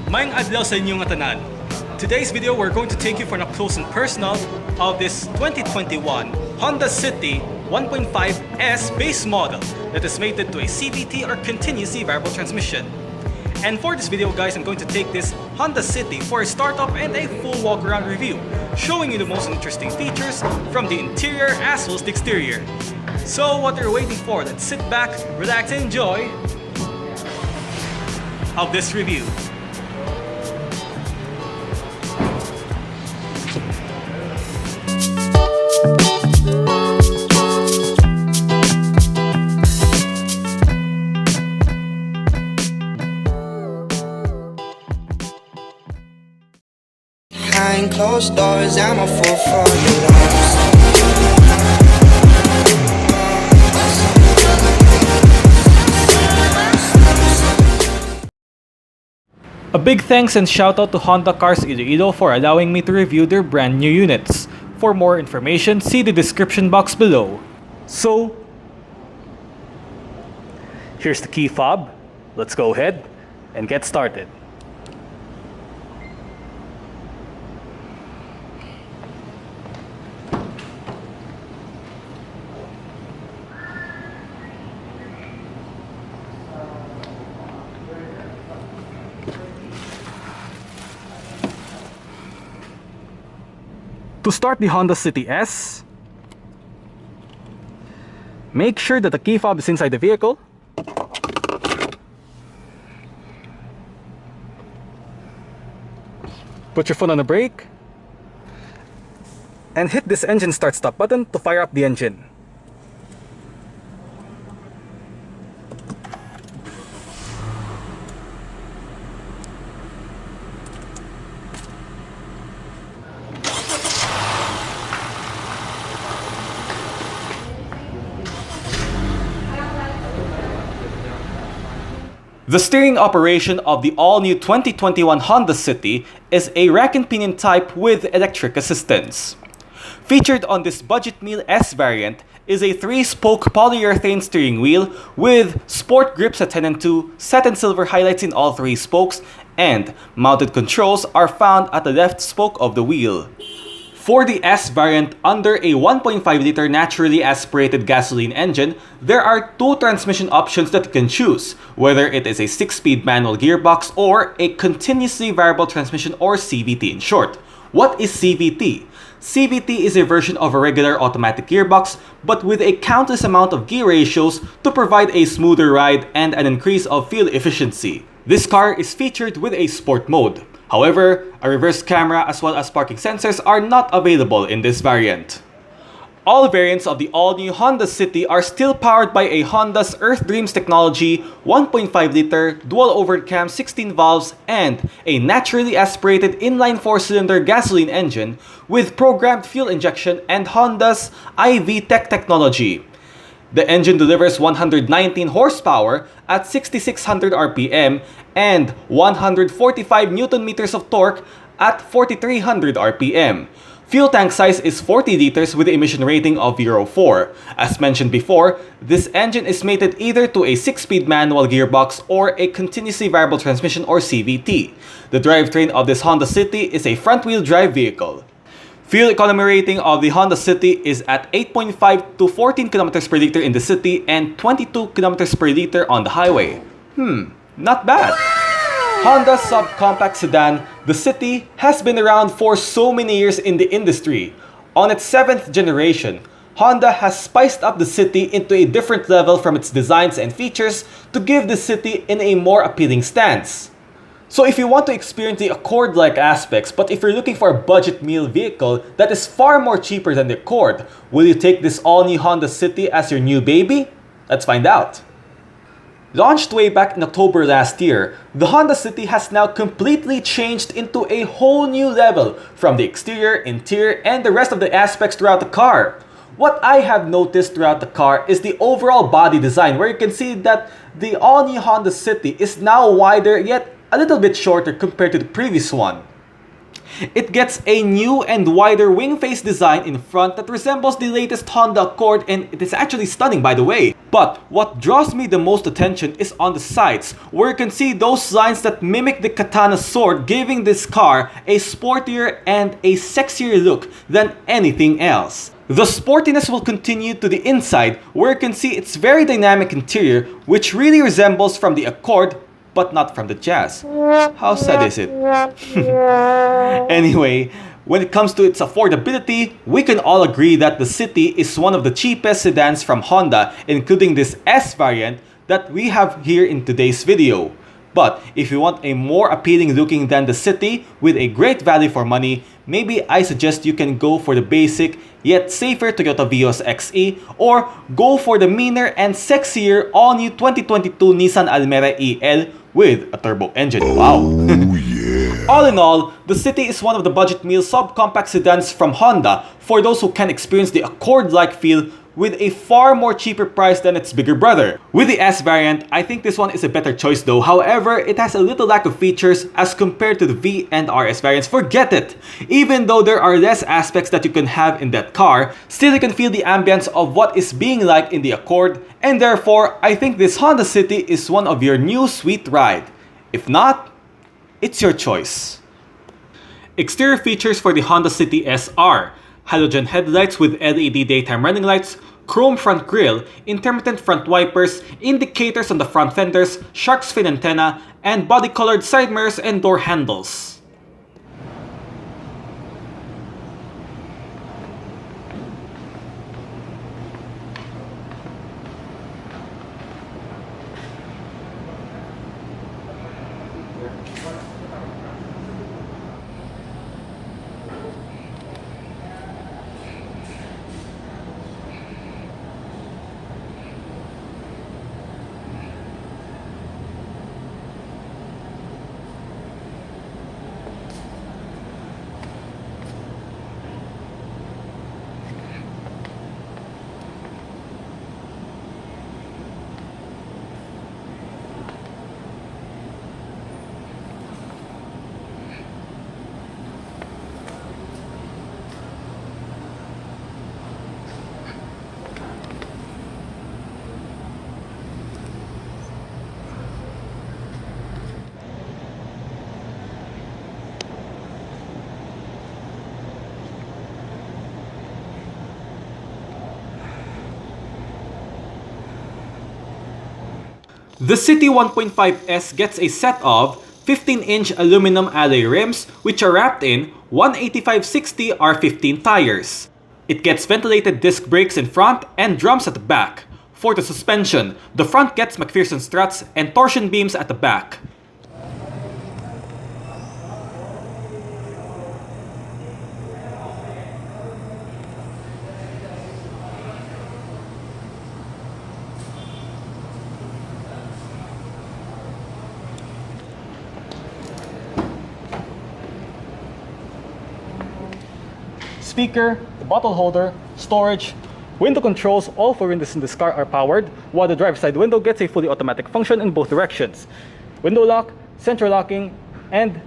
Maayung adlaw sa inyo tanan. Today's video, we're going to take you for an up close and personal of this 2021 Honda City 1.5S base model that is mated to a CVT or continuously variable transmission. And for this video guys, I'm going to take this Honda City for a startup and a full walk-around review, showing you the most interesting features from the interior as well as the exterior. So what are you waiting for? Let's sit back, relax and enjoy of this review. Behind closed doors, I'm a fool for your loves. A big thanks and shout out to Honda Cars Iloilo for allowing me to review their brand new units. For more information, see the description box below. So, here's the key fob. Let's go ahead and get started. To start the Honda City S, make sure that the key fob is inside the vehicle. Put your foot on the brake and hit this engine start stop button to fire up the engine. The steering operation of the all-new 2021 Honda City is a rack and pinion type with electric assistance. Featured on this budget meal S variant is a 3-spoke polyurethane steering wheel with sport grips at 10 and 2, satin silver highlights in all 3 spokes, and mounted controls are found at the left spoke of the wheel. For the S variant under a 1.5-liter naturally aspirated gasoline engine, there are 2 transmission options that you can choose, whether it is a 6-speed manual gearbox or a continuously variable transmission or CVT in short. What is CVT? CVT is a version of a regular automatic gearbox but with a countless amount of gear ratios to provide a smoother ride and an increase of fuel efficiency. This car is featured with a sport mode. However, a reverse camera as well as parking sensors are not available in this variant. All variants of the all-new Honda City are still powered by a Honda's EarthDreams Technology 1.5-liter dual overcam 16 valves and a naturally aspirated inline 4-cylinder gasoline engine with programmed fuel injection and Honda's IV Tech technology. The engine delivers 119 horsepower at 6,600 RPM and 145 Nm of torque at 4,300 RPM. Fuel tank size is 40 liters with an emission rating of Euro 4. As mentioned before, this engine is mated either to a 6-speed manual gearbox or a continuously variable transmission or CVT. The drivetrain of this Honda City is a front-wheel drive vehicle. Fuel economy rating of the Honda City is at 8.5 to 14 km per liter in the city and 22 km per liter on the highway. Not bad. Honda's subcompact sedan, the City, has been around for so many years in the industry. On its 7th generation, Honda has spiced up the City into a different level from its designs and features to give the City in a more appealing stance. So if you want to experience the Accord-like aspects, but if you're looking for a budget meal vehicle that is far more cheaper than the Accord, will you take this all-new Honda City as your new baby? Let's find out. Launched way back in October last year, the Honda City has now completely changed into a whole new level from the exterior, interior, and the rest of the aspects throughout the car. What I have noticed throughout the car is the overall body design, where you can see that the all-new Honda City is now wider yet a little bit shorter compared to the previous one. It gets a new and wider wing face design in front that resembles the latest Honda Accord, and it is actually stunning, by the way. But what draws me the most attention is on the sides, where you can see those lines that mimic the katana sword, giving this car a sportier and a sexier look than anything else. The sportiness will continue to the inside, where you can see its very dynamic interior, which really resembles from the Accord, but not from the Jazz. How sad is it? Anyway, when it comes to its affordability, we can all agree that the City is one of the cheapest sedans from Honda, including this S variant that we have here in today's video. But if you want a more appealing looking than the City with a great value for money, maybe I suggest you can go for the basic yet safer Toyota Vios XE, or go for the meaner and sexier all-new 2022 Nissan Almera EL with a turbo engine. Wow! All in all, the City is one of the budget meal subcompact sedans from Honda for those who can experience the Accord-like feel with a far more cheaper price than its bigger brother. With the S variant, I think this one is a better choice though. However, it has a little lack of features as compared to the V and RS variants. Forget it! Even though there are less aspects that you can have in that car, still you can feel the ambience of what is being like in the Accord, and therefore, I think this Honda City is one of your new sweet ride. If not, it's your choice. Exterior features for the Honda City S are halogen headlights with LED daytime running lights, chrome front grille, intermittent front wipers, indicators on the front fenders, shark's fin antenna, and body-colored side mirrors and door handles. The City 1.5S gets a set of 15-inch aluminum alloy rims which are wrapped in 185/60 R15 tires. It gets ventilated disc brakes in front and drums at the back. For the suspension, the front gets McPherson struts and torsion beams at the back. Speaker, bottle holder, storage, window controls, all four windows in this car are powered, while the driver's side window gets a fully automatic function in both directions. Window lock, central locking, and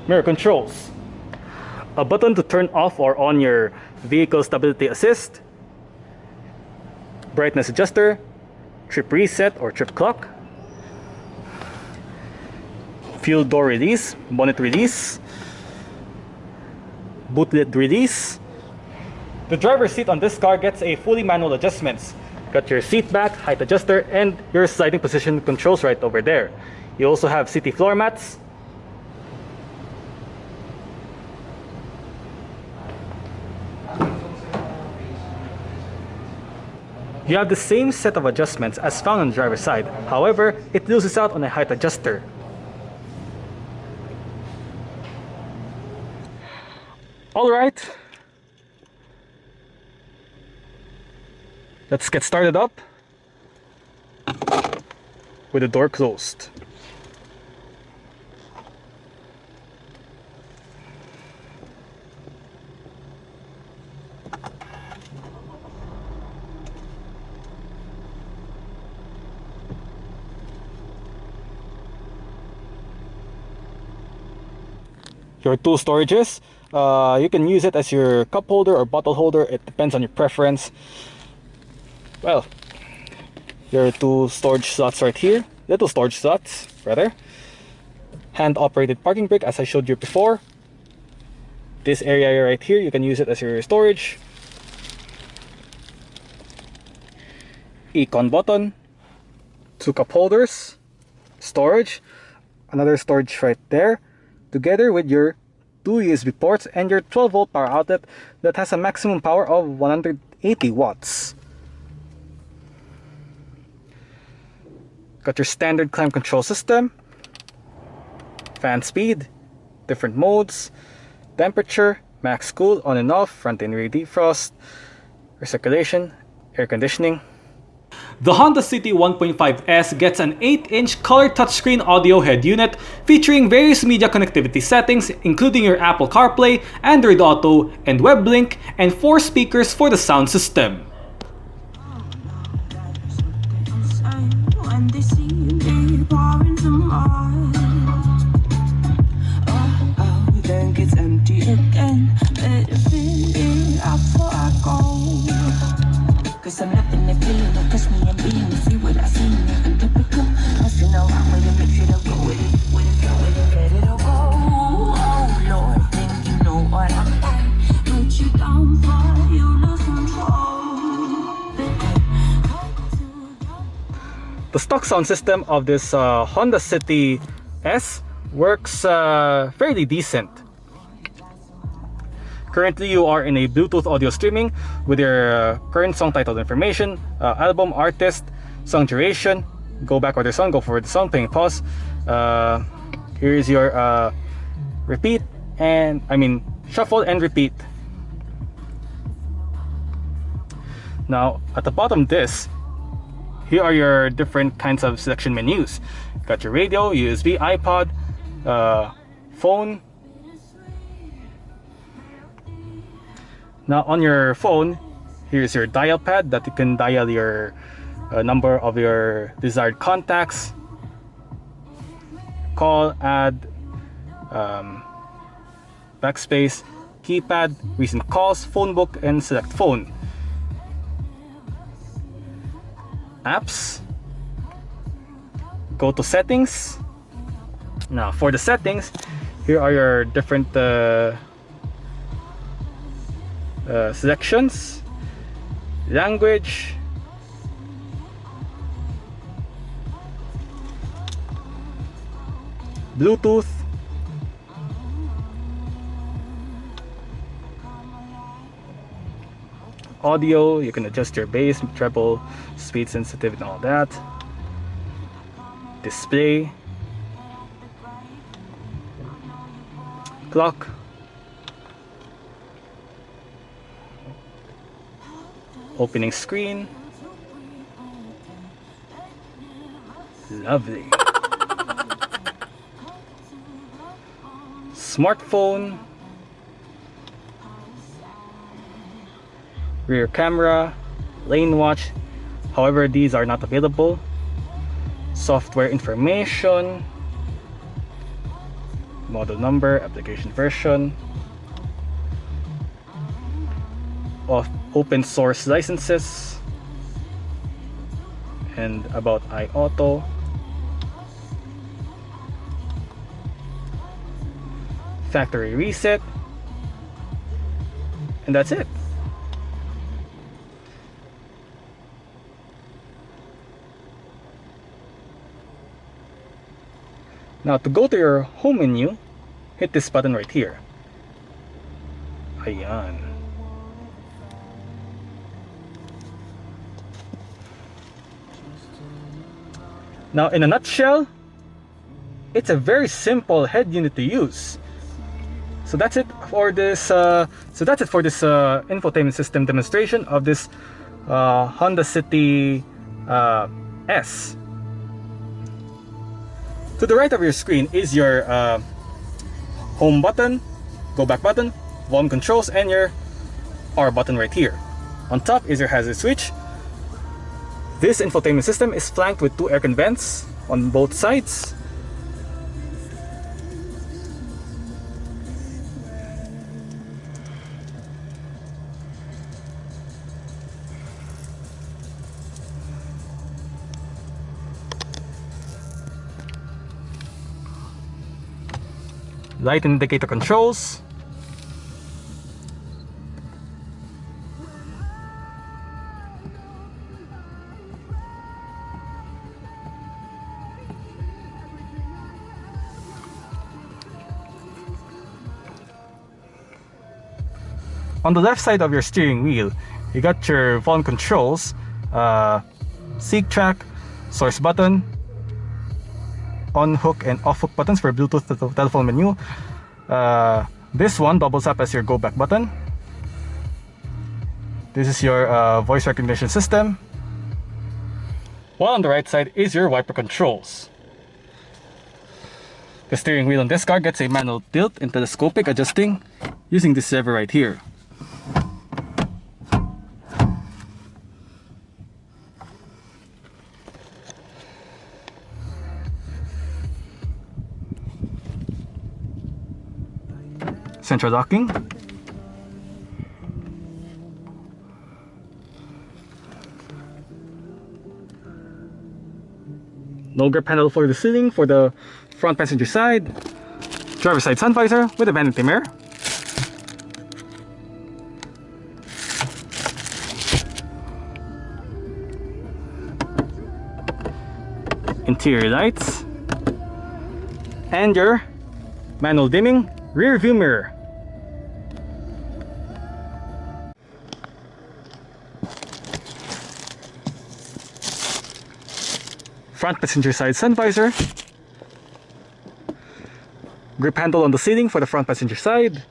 mirror controls. A button to turn off or on your vehicle stability assist, brightness adjuster, trip reset or trip clock, fuel door release, bonnet release, boot lid release. The driver's seat on this car gets a fully manual adjustments. Got your seat back, height adjuster, and your sliding position controls right over there. You also have city floor mats. You have the same set of adjustments as found on the driver's side. However, it loses out on a height adjuster. Alright, let's get started up. with the door closed. Your two storages, you can use it as your cup holder or bottle holder. It depends on your preference. Well, your two storage slots right here, little storage slots rather. Hand operated parking brake as I showed you before. This area right here, you can use it as your storage. Econ button, two cup holders, storage, another storage right there, together with your two USB ports and your 12-volt power outlet that has a maximum power of 180 watts. Got your standard climate control system, fan speed, different modes, temperature, max cool, on and off, front and rear defrost, recirculation, air conditioning. The Honda City 1.5S gets an 8-inch color touchscreen audio head unit featuring various media connectivity settings including your Apple CarPlay, Android Auto, and WebLink, and 4 speakers for the sound system. Cause I'm nothing to feel, don't touch me and being to see what I see, nothing typical. Messing around with it, mix it up, go with it, let it all go. Oh Lord, think you know what I'm like. Put you down for you lose control. The stock sound system of this Honda City S works fairly decent. Currently, you are in a Bluetooth audio streaming with your current song title information, album, artist, song duration. Go back with the song, go forward the song, playing pause. Here is your repeat and shuffle and repeat. Now, at the bottom of this, here are your different kinds of selection menus. Got your radio, USB, iPod, phone. Now on your phone, here's your dial pad that you can dial your number of your desired contacts, call, add, backspace, keypad, recent calls, phone book, and select phone. Apps, go to settings. Now for the settings, here are your different selections, language, Bluetooth, audio. You can adjust your bass, treble, speed sensitivity, and all that. Display, clock, opening screen. Lovely. Smartphone, rear camera, lane watch. However, these are not available. Software information, model number, application version, of open source licenses, and about iAuto. Factory reset, and that's it. Now to go to your home menu, hit this button right here. Ayan. Now in a nutshell, it's a very simple head unit to use. So that's it for this infotainment system demonstration of this Honda City S. To the right of your screen is your home button, go back button, volume controls, and your R button right here. On top is your hazard switch. This infotainment system is flanked with 2 aircon vents on both sides. Light indicator controls. On the left side of your steering wheel, you got your volume controls, seek track, source button, on hook and off hook buttons for Bluetooth telephone menu. This one doubles up as your go back button. This is your voice recognition system. While on the right side is your wiper controls. The steering wheel on this car gets a manual tilt and telescopic adjusting using this lever right here. Central locking. No grip handle for the ceiling for the front passenger side. Driver side sun visor with a vanity mirror. Interior lights. And your manual dimming rear view mirror. Front passenger side sun visor. Grip handle on the ceiling for the front passenger side.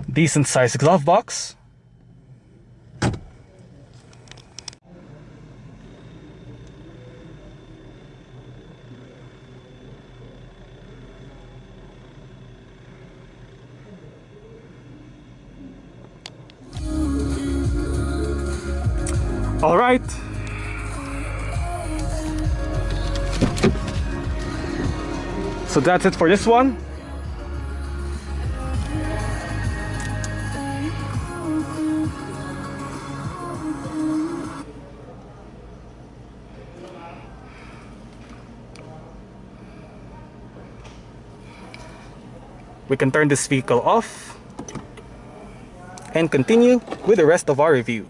Decent sized glove box. All right. So that's it for this one. We can turn this vehicle off and continue with the rest of our review.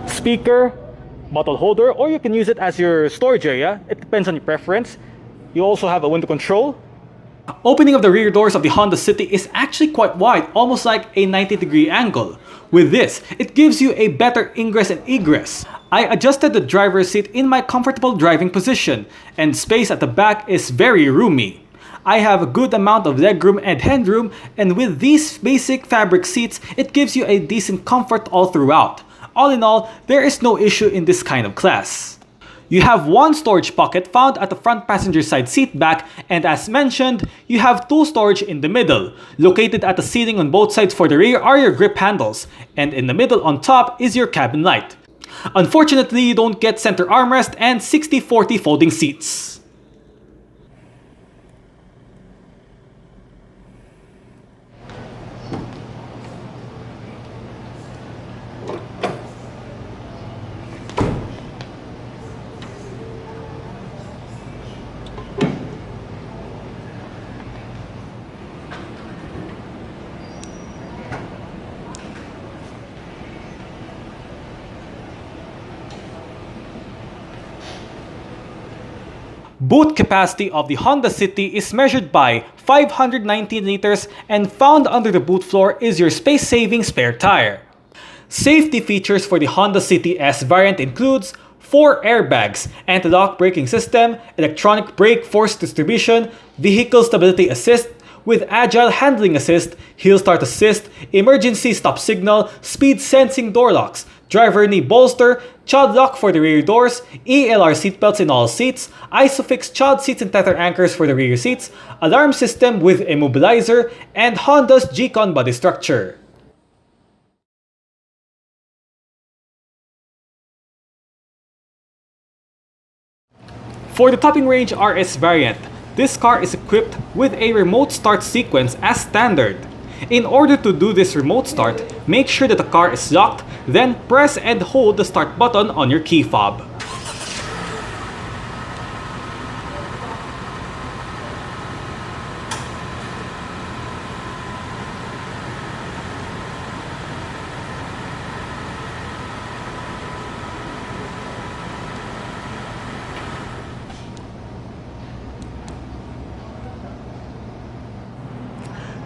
Speaker, bottle holder, or you can use it as your storage area. It depends on your preference. You also have a window control. Opening of the rear doors of the Honda City is actually quite wide, almost like a 90-degree angle. With this, it gives you a better ingress and egress. I adjusted the driver's seat in my comfortable driving position, and space at the back is very roomy. I have a good amount of legroom and headroom, and with these basic fabric seats, it gives you a decent comfort all throughout. All in all, there is no issue in this kind of class. You have one storage pocket found at the front passenger side seat back, and as mentioned, you have two storage in the middle. Located at the ceiling on both sides for the rear are your grip handles, and in the middle on top is your cabin light. Unfortunately, you don't get center armrest and 60/40 folding seats. Boot capacity of the Honda City is measured by 519 liters, and found under the boot floor is your space-saving spare tire. Safety features for the Honda City S variant includes 4 airbags, anti-lock braking system, electronic brake force distribution, vehicle stability assist with agile handling assist, hill start assist, emergency stop signal, speed sensing door locks, driver knee bolster, child lock for the rear doors, ELR seatbelts in all seats, ISOFIX child seats and tether anchors for the rear seats, alarm system with immobilizer, and Honda's G-Con body structure. For the topping range RS variant, this car is equipped with a remote start sequence as standard. In order to do this remote start, make sure that the car is locked, then press and hold the start button on your key fob.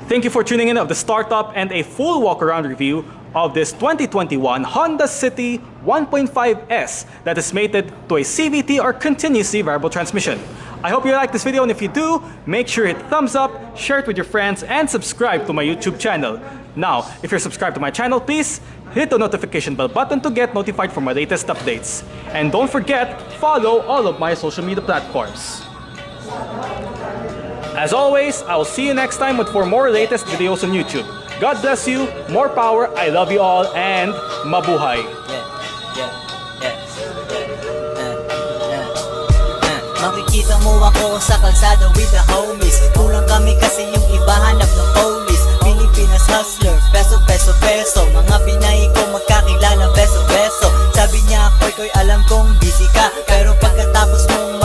Thank you for tuning in of the startup and a full walk-around review of this 2021 Honda City 1.5S that is mated to a CVT or continuously variable transmission. I hope you like this video, and if you do, make sure you hit thumbs up, share it with your friends, and subscribe to my YouTube channel. Now, if you're subscribed to my channel, please hit the notification bell button to get notified for my latest updates. And don't forget, follow all of my social media platforms. As always, I will see you next time with 4 more latest videos on YouTube. God bless you, more power, I love you all, and mabuhay! Makikita mo ako sa kalsada with the homies. Kulang kami kasi yung iba hanap ng police. Pilipinas hustler, peso, peso, peso. Mga Pinay ko magkakilala, beso, beso. Sabi niya, koy, alam kong busy ka, pero pagkatapos mong